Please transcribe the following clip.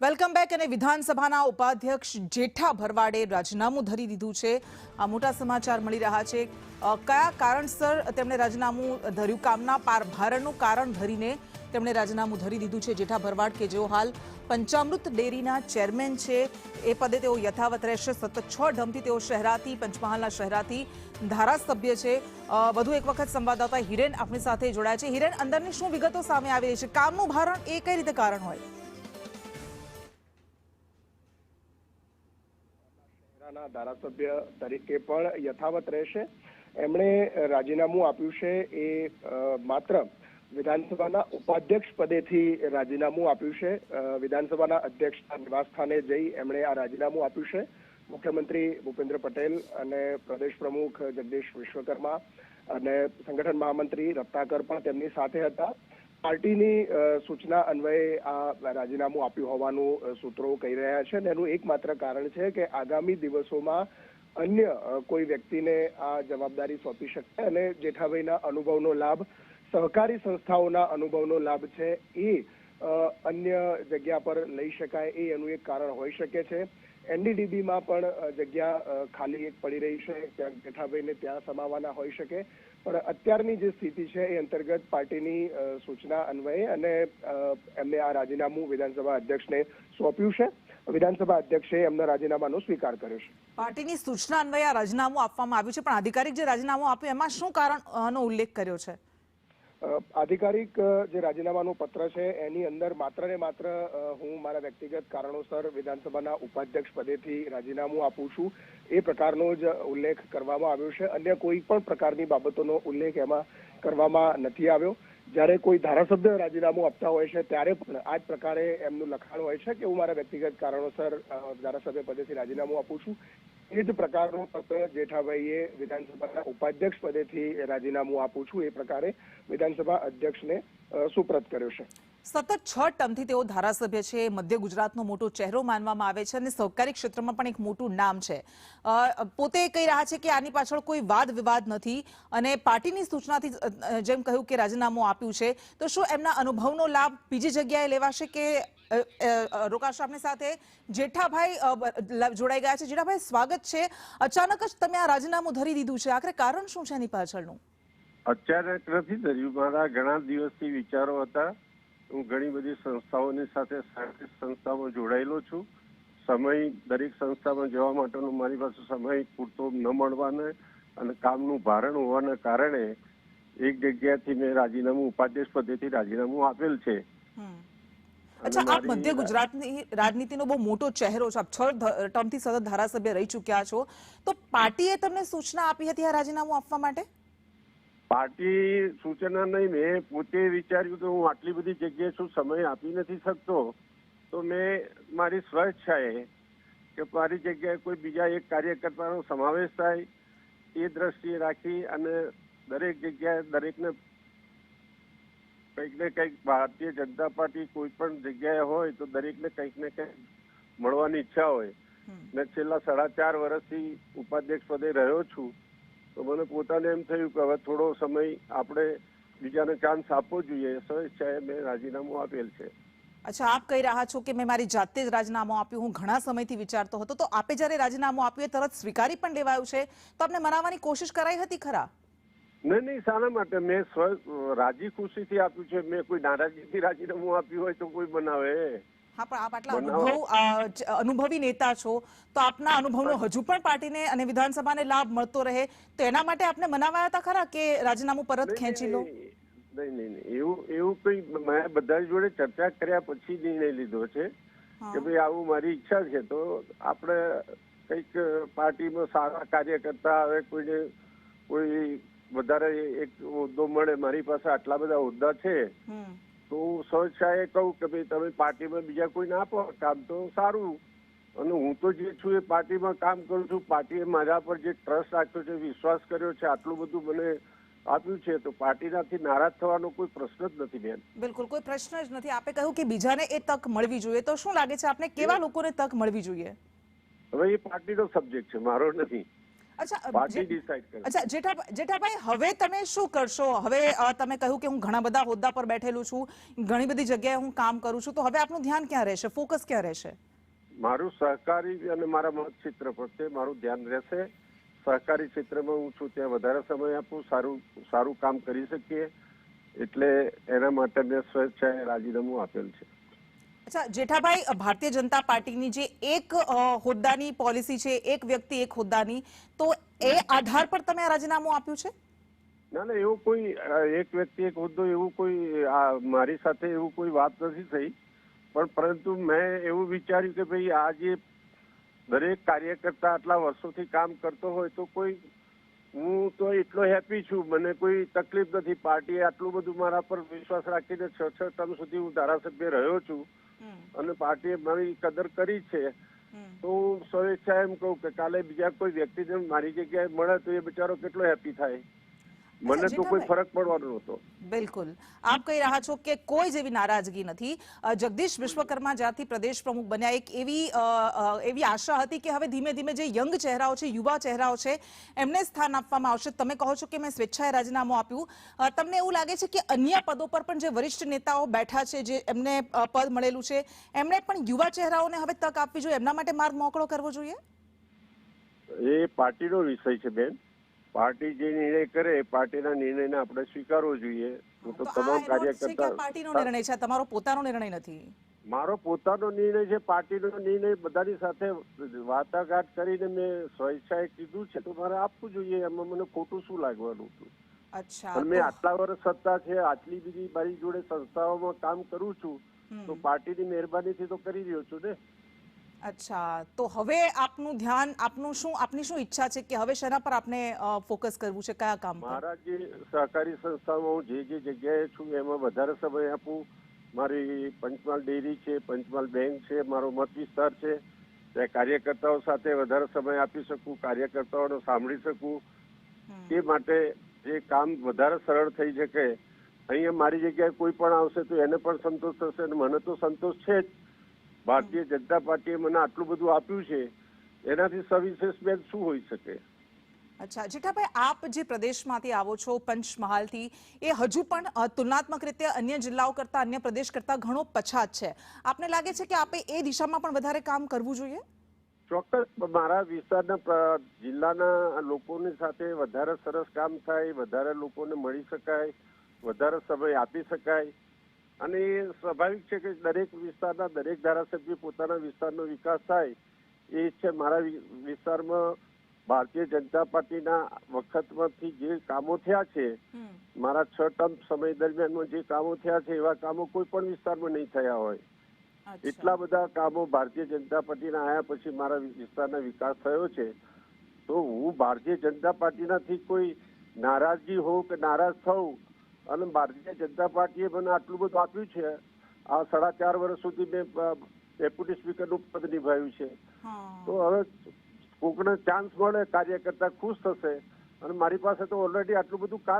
Welcome back. અને વિધાનસભાના ઉપાધ્યક્ષ જેઠા ભરવાડે રાજીનામું ધરી દીધું છે। આ મોટા સમાચાર મળી રહ્યા છે। કયા કારણસર તેમણે રાજીનામું ધર્યું? કામના ભારનું કારણ ધરીને તેમણે રાજીનામું ધરી દીધું છે જેઠા ભરવાડ, કે જેઓ હાલ પંચામૃત ડેરીના ચેરમેન છે। એ પદે તેઓ યથાવત રહેશે। સતત 6 ઢમથી તેઓ શહેરાથી, પંચમહાલના શહેરાથી ધારાસભ્ય છે। વધુ એક વખત સંવાદદાતા હિરેન આપણી સાથે જોડાયા છે। હિરેન, અંદરની શું વિગતો સામે આવી રહી છે? કામનું ભારણ એ કઈ રીતે કારણ હોય? ધારાસભ્ય તરીકે પણ યથાવત રહેશે। એમણે રાજીનામું આપ્યું છે એ માત્ર વિધાનસભાના ઉપાધ્યક્ષ પદેથી રાજીનામું આપ્યું છે। વિધાનસભાના અધ્યક્ષના નિવાસસ્થાને જઈ એમણે આ રાજીનામું આપ્યું છે। મુખ્યમંત્રી ભૂપેન્દ્ર પટેલ અને પ્રદેશ પ્રમુખ જગદીશ વિશ્વકર્મા અને સંગઠન મહામંત્રી રત્નાકર પણ તેમની સાથે હતા। પાર્ટીની સૂચના અન્વયે આ રાજીનામું આપ્યું હોવાનું સૂત્રો કહી રહ્યા છે અને એનું એકમાત્ર કારણ છે કે આગામી દિવસોમાં અન્ય કોઈ વ્યક્તિને આ જવાબદારી સોંપી શકે અને જેઠાભાઈના અનુભવનો લાભ, સહકારી સંસ્થાઓના અનુભવનો લાભ છે એ અન્ય જગ્યા પર લઈ શકાય, એ એનું એક કારણ હોઈ શકે છે। એનડીડીબીમાં પણ જગ્યા ખાલી એક પડી રહી છે, ત્યાં જેઠાભાઈને ત્યાં સમાવવાના હોઈ શકે। પણ અત્યારની જે સ્થિતિ છે એ અંતર્ગત પાર્ટીની સૂચના અન્વયે અને એમને આ રાજીનામું વિધાનસભા અધ્યક્ષને સોંપ્યું છે। વિધાનસભા અધ્યક્ષે એમના રાજીનામાનો સ્વીકાર કર્યો છે। પાર્ટીની સૂચના અન્વયે આ રાજીનામું આપવામાં આવ્યું છે, પણ આધિકારિક જે રાજીનામું આપ્યું એમાં શું કારણનો ઉલ્લેખ કર્યો છે? આધિકારિક જે રાજીનામાનું પત્ર છે એની અંદર માત્ર ને માત્ર હું મારા વ્યક્તિગત કારણોસર વિધાનસભાના ઉપાધ્યક્ષ પદેથી રાજીનામું આપું છું એ પ્રકારનો જ ઉલ્લેખ કરવામાં આવ્યો છે। અન્ય કોઈ પણ પ્રકારની બાબતોનો ઉલ્લેખ એમાં કરવામાં નથી આવ્યો। જ્યારે કોઈ ધારાસભ્ય રાજીનામું આપતા હોય છે ત્યારે પણ આ જ પ્રકારે એમનું લખાણ હોય છે કે હું મારા વ્યક્તિગત કારણોસર ધારાસભ્ય પદેથી રાજીનામું આપું છું। એ જ પ્રકારનું પત્ર જેઠાભાઈએ વિધાનસભાના ઉપાધ્યક્ષ પદેથી રાજીનામું આપું છું એ પ્રકારે વિધાનસભા અધ્યક્ષને સુપ્રત કર્યો છે। સતત 6 ટર્મથી તેઓ ધારાસભ્ય છે, મધ્ય ગુજરાતનો મોટો ચહેરો માનવામાં આવે છે અને સહકારી ક્ષેત્રમાં પણ એક મોટું નામ છે। પોતે કહી રહ્યા છે કે આની પાછળ કોઈ વાદ વિવાદ નથી અને પાર્ટીની સૂચનાથી જેમ કહ્યું કે રાજીનામું આપ્યું છે, તો શું એમના અનુભવનો લાભ બીજી જગ્યાએ લેવાશે કે રોકાશે? આપની સાથે જેઠાભાઈ જોડાઈ ગયા છે। જેઠાભાઈ, સ્વાગત છે। અચાનક જ તમે આ રાજીનામું ધરી દીધું છે, આખરે કારણ શું છે એની પાછળનું? અચાનક નથી ધર્યું, મારા ઘણા દિવસથી વિચારો હતા। હું ઘણી બધી સંસ્થાઓની સાથે સંસ્થામાં જોડાયેલો છું। સમય દરેક સંસ્થામાં જવા માટેનો મારી પાસે સમય પૂરતો ન મળવાને અને કામનું ભારણ હોવાના કારણે એક જગ્યાથી મેં રાજીનામું ઉપાધ્યક્ષ પદેથી રાજીનામું આપેલ છે। અચ્છા, આપ મધ્ય ગુજરાતની રાજનીતિનો બહુ મોટો ચહેરો છો, આપ 6 ટર્મથી સતત ધારાસભ્ય રહી ચૂક્યા છો, તો પાર્ટીએ તમને સૂચના આપી હતી આ રાજીનામું આપવા માટે? પાર્ટી સૂચના નહીં, મેં પોતે વિચાર્યું કે હું આટલી બધી જગ્યાએ છું, સમય આપી નથી શકતો, તો મેં મારી સ્વેચ્છાએ કે મારી જગ્યાએ કોઈ બીજા એક કાર્યકર્તાનો સમાવેશ થાય એ દ્રષ્ટિએ રાખી અને દરેક જગ્યાએ દરેકને કંઈક ને કંઈક ભારતીય જનતા પાર્ટી કોઈ પણ જગ્યાએ હોય તો દરેકને કંઈક ને કંઈક મળવાની ઈચ્છા હોય। મેં છેલ્લા 4.5 વર્ષથી ઉપાધ્યક્ષ પદે રહ્યો છું, તો મને પોતાને એમ થયું કે હવે થોડો સમય આપણે બીજાને ચાન્સ આપવો જોઈએ। સ્વેચ્છાએ મેં રાજીનામું આપેલ છે। અચ્છા, આપ કહી રહ્યા છો કે મેં મારી જાતે જ રાજીનામું આપ્યું, હું ઘણા સમયથી વિચારતો હતો, તો આપે જ્યારે રાજીનામું આપ્યું એ તરત સ્વીકારી પણ લેવાયું છે, તો આપને મનાવવાની કોશિશ કરાઈ હતી ખરા? નહીં, શાના માટે? મેં રાજી ખુશીથી આપ્યું છે। મેં કોઈ નારાજગીથી રાજીનામું આપ્યું હોય તો કોઈ બનાવે? હા, પણ આપ આટલા અનુભવી નેતા છો, તો આપના અનુભવનો હજુ પણ પાર્ટીને અને વિધાનસભાને લાભ મળતો રહે, તો એના માટે આપને મનાવાયા હતા ખરા કે રાજીનામું પરત ખેંચી લો? નહીં, એવું કઈ મેં બધા જોડે ચર્ચા કર્યા પછી નિર્ણય લીધો છે કે ભાઈ આવું મારી ઈચ્છા છે, તો આપણે કંઈક પાર્ટીમાં સારા કાર્યકર્તા આવે, કોઈને કોઈ વધારે એક હોદ્દો મળે, મારી પાસે આટલા બધા હોદ્દા છે, તો હું સ્વેચ્છાએ કહું કે ભાઈ તમે પાર્ટીમાં બીજા કોઈને આપો કામ તો સારું, અને હું તો જે છું એ પાર્ટીમાં કામ કરું છું। પાર્ટીએ મારા પર જે ટ્રસ્ટ રાખ્યો છે, વિશ્વાસ કર્યો છે, આટલું બધું મને આપ્યું છે, તો પાર્ટીનાથી નારાજ થવાનો કોઈ પ્રશ્ન જ નથી બેન। બિલકુલ કોઈ પ્રશ્ન જ નથી। આપે કહ્યું કે બીજાને એ તક મળવી જોઈએ, તો શું લાગે છે આપને કેવા લોકોને તક મળવી જોઈએ? હવે એ પાર્ટીનો સબ્જેક્ટ છે, મારો નથી। અચ્છા પાર્ટી ડિસાઈડ કરે. અચ્છા જેઠાભાઈ, હવે તમે શું કરશો? હવે તમે કહ્યું કે હું ઘણા બધા હોદ્દા પર બેઠેલું છું, ઘણી બધી જગ્યાએ હું કામ કરું છું, તો હવે આપનું ધ્યાન ક્યાં રહેશે, ફોકસ ક્યાં રહેશે? મારું સહકારી અને મારા મત ક્ષેત્ર પ્રત્યે મારું ધ્યાન રહેશે. સહકારી ક્ષેત્રમાં હું છું ત્યાં વધારે સમય આપું, સારું કામ કરી શકીએ, એટલે એના માટે મેં સ્વેચ્છાએ રાજીનામું આપેલ છે. અચ્છા જેઠાભાઈ, ભારતીય જનતા પાર્ટીની જે એક હોદ્દાની પોલિસી છે, એક વ્યક્તિ એક હોદ્દાની, તો એ આધાર પર તમે આ રાજીનામું આપ્યું છે? ના, એવું કોઈ એક વ્યક્તિ એક હોદ્દો એવું કોઈ મારી સાથે એવું કોઈ વાત નથી થઈ, પણ પરંતુ મેં એવું વિચાર્યું કે ભાઈ આ જે દરેક કાર્યકર્તા આટલા વર્ષોથી કામ કરતો હોય તો હું તો એટલો હેપી છું, મને કોઈ તકલીફ નથી. પાર્ટીએ આટલું બધું મારા પર વિશ્વાસ રાખીને 6 ટર્મ સુધી હું ધારાસભ્ય રહ્યો છું અને પાર્ટીએ મારી કદર કરી છે, તો હું સ્વેચ્છા એમ કહું કે કાલે બીજા કોઈ વ્યક્તિને મારી જગ્યાએ મળે તો એ બિચારો કેટલો હેપી થાય. મને તો કોઈ ફરક પડવાનો નહોતો. બિલકુલ, આપ કહી રહ્યા છો કે કોઈ જેવી નારાજગી નથી. જગદીશ વિશ્વકર્મા જ્યારથી પ્રદેશ પ્રમુખ બન્યા, એક એવી આશા હતી કે હવે ધીમે ધીમે જે યંગ ચહેરાઓ છે, યુવા ચહેરાઓ છે, એમને સ્થાન આપવામાં આવશે. તમે કહો છો કે મેં સ્વેચ્છાએ રાજીનામું આપ્યું. તમને એવું લાગે છે કે અન્ય પદો પર પણ જે વરિષ્ઠ નેતાઓ બેઠા છે, જે એમને પદ મળેલું છે, એમણે પણ યુવા ચહેરાઓને હવે તક આપવી જોઈએ, એમના માટે માર્ગ મોકળો કરવો જોઈએ? એ પાર્ટીનો વિષય છે બેન. પાર્ટી જે નિર્ણય કરે એ પાર્ટીના નિર્ણયને આપણે સ્વીકારવો જોઈએ. હું તો તમામ કાર્યકર્તા, પાર્ટીનો નિર્ણય છે, તમારો પોતાનો નિર્ણય નથી. મારો પોતાનો નિર્ણય છે, પાર્ટીનો નિર્ણય. બધાની સાથે વાટાઘાટ કરીને મેં સ્વેચ્છાએ કીધું છે તો મારે આપવું જોઈએ. એમાં મને ખોટું શું લાગવાનું હતું? અચ્છા, પણ મેં આટલા વર્ષ સત્તા છે, આટલી બધી મારી જોડે સંસ્થાઓમાં કામ કરું છું, તો પાર્ટીની મહેરબાનીથી તો કરી રહ્યો છું ને. અચ્છા, તો હવે આપનું ધ્યાન, આપની શું ઈચ્છા છે કે હવે શેના પર આપને ફોકસ કરવું છે, કયા કામ પર? મારા જે સહકારી સંસ્થામાં હું જે જગ્યાએ છું એમાં વધારે સમય આપું. મારી પંચમહાલ ડેરી છે, પંચમહાલ બેંક છે, મારો મત વિસ્તાર છે, ત્યાં કાર્યકર્તાઓ સાથે વધારે સમય આપી શકું, કાર્યકર્તાઓને સાંભળી શકું. તે માટે જે કામ વધારે સરળ થઈ શકે, અહીંયા મારી જગ્યાએ કોઈ પણ આવશે તો એને પણ સંતોષ થશે અને મને તો સંતોષ છે જ. ભારતીય જનતા પાર્ટીએ મને આટલું બધું આપ્યું છે, એનાથી સવિશેષ બેન શું હોઈ શકે? અચ્છા જેઠાભાઈ, આપ જે પ્રદેશમાંથી આવો છો, પંચમહાલથી, એ હજુ પણ તુલનાત્મક રીતે અન્ય જિલ્લાઓ કરતા, અન્ય પ્રદેશ કરતા ઘણો પછાત છે. આપને લાગે છે કે આપે એ દિશામાં પણ વધારે કામ કરવું જોઈએ? ચોક્કસ. મારા વિસ્તારના જિલ્લાના લોકોની સાથે વધારે સરસ કામ થાય, વધારે લોકોને મળી શકાય, વધારે સમય આપી શકાય. અને એ સ્વાભાવિક છે કે દરેક વિસ્તારના દરેક ધારાસભ્ય પોતાના વિસ્તારનો વિકાસ થાય એ છે. મારા વિસ્તારમાં ભારતીય જનતા પાર્ટીના વખતમાંથી જે કામો થયા છે, મારા 6 ટર્મ સમય દરમિયાનમાં જે કામો થયા છે, એવા કામો કોઈ પણ વિસ્તારમાં નહીં થયા હોય. એટલા બધા કામો ભારતીય જનતા પાર્ટીના આવ્યા પછી મારા વિસ્તારના વિકાસ થયો છે. તો હું ભારતીય જનતા પાર્ટીનાથી કોઈ નારાજગી હોઉં કે નારાજ થઉં, અને ભારતીય જનતા પાર્ટીએ મને આટલું બધું આપ્યું છે, આ 4.5 વર્ષ સુધી મેં ડેપ્યુટી સ્પીકરનું પદ નિભાવ્યું છે, તો હવે કોકને ચાન્સ મળે, કાર્યકર્તા ખુશ થશે. અને મારી પાસે તો ઓલરેડી આટલું બધું કામ